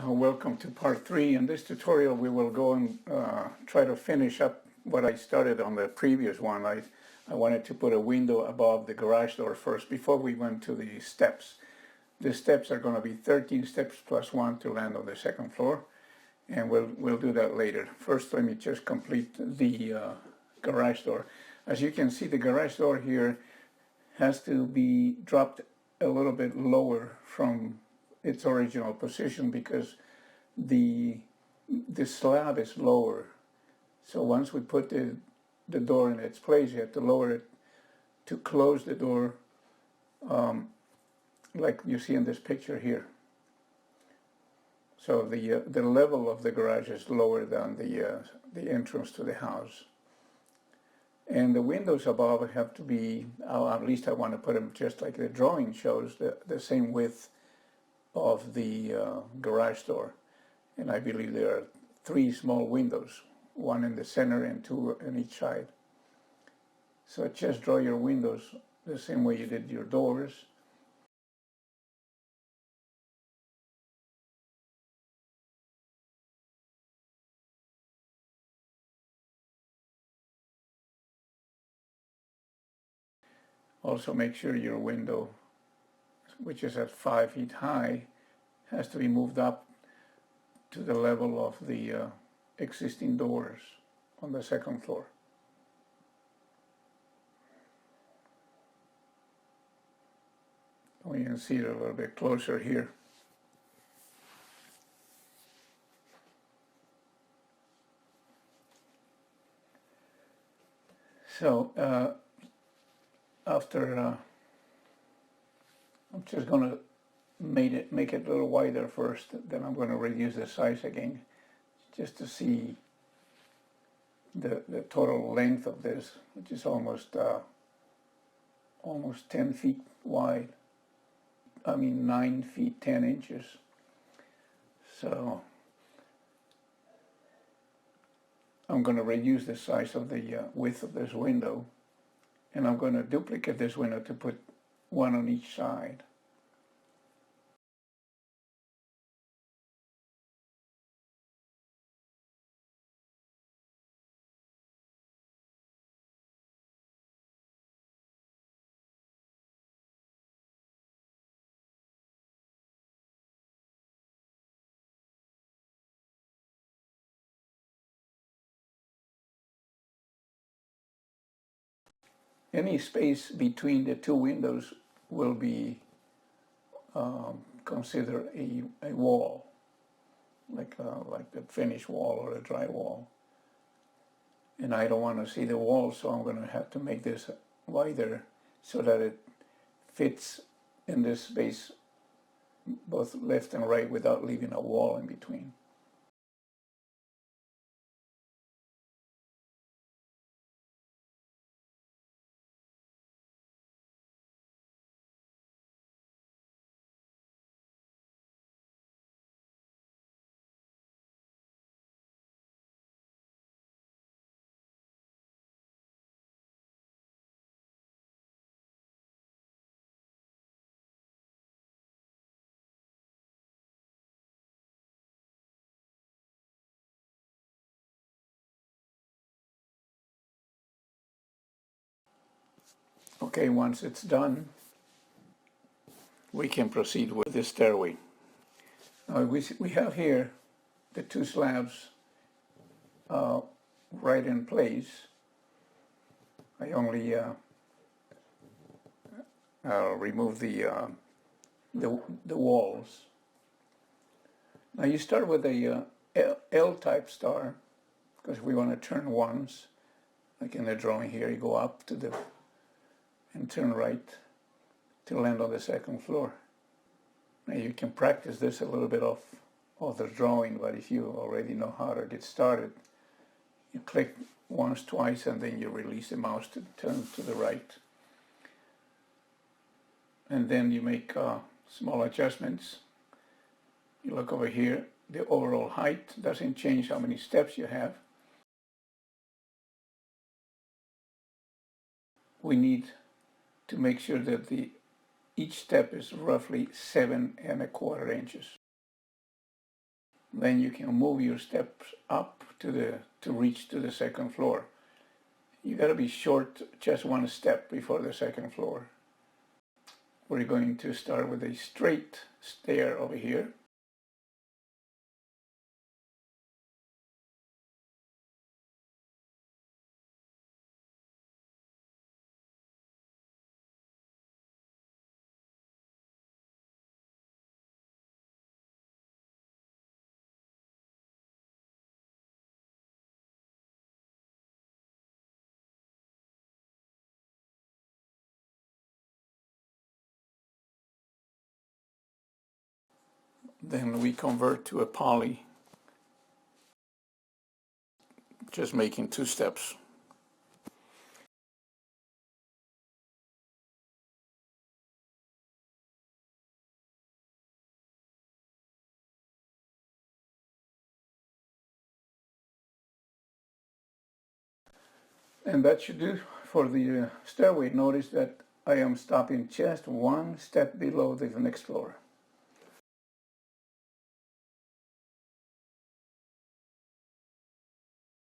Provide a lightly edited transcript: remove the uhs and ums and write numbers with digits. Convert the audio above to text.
Welcome to part 3. In this tutorial we will go and try to finish up what I started on the previous one. I wanted to put a window above the garage door first before we went to the steps. The steps are going to be 13 steps plus 1 to land on the second floor, and we'll do that later. First, let me just complete the garage door. As you can see, the garage door here has to be dropped a little bit lower from its original position because the slab is lower. So once we put the door in its place, you have to lower it to close the door, like you see in this picture here. So the level of the garage is lower than the entrance to the house. And the windows above have to be, at least I want to put them just like the drawing shows, the same width of the garage door. And I believe there are 3 small windows, 1 in the center and 2 on each side. So just draw your windows the same way you did your doors. Also make sure your window, which is at 5 feet high, has to be moved up to the level of the existing doors on the second floor. We can see it a little bit closer here. So after I'm just going to make it a little wider first, then I'm going to reduce the size again just to see the total length of this, which is almost 10 feet wide. I mean 9 feet 10 inches. So I'm going to reduce the size of the width of this window, and I'm going to duplicate this window to put 1 on each side. Any space between the 2 windows will be considered a wall, like the finished wall or a dry wall. And I don't want to see the wall, so I'm going to have to make this wider so that it fits in this space both left and right without leaving a wall in between. Okay, once it's done, we can proceed with the stairway. Now we have here the 2 slabs right in place. I only remove the walls. Now you start with a L-type star, because we want to turn once, like in the drawing here. You go up to and turn right to land on the second floor. Now you can practice this a little bit off the drawing, but if you already know how to get started, you click once, twice, and then you release the mouse to turn to the right. And then you make small adjustments. You look over here, the overall height doesn't change how many steps you have. We need to make sure that each step is roughly 7 1/4 inches. then you can move your steps up to reach to the second floor. You got to be short just one step before the second floor. We're going to start with a straight stair over here. Then we convert to a poly, just making 2 steps. And that should do for the stairway. Notice that I am stopping just 1 step below the next floor.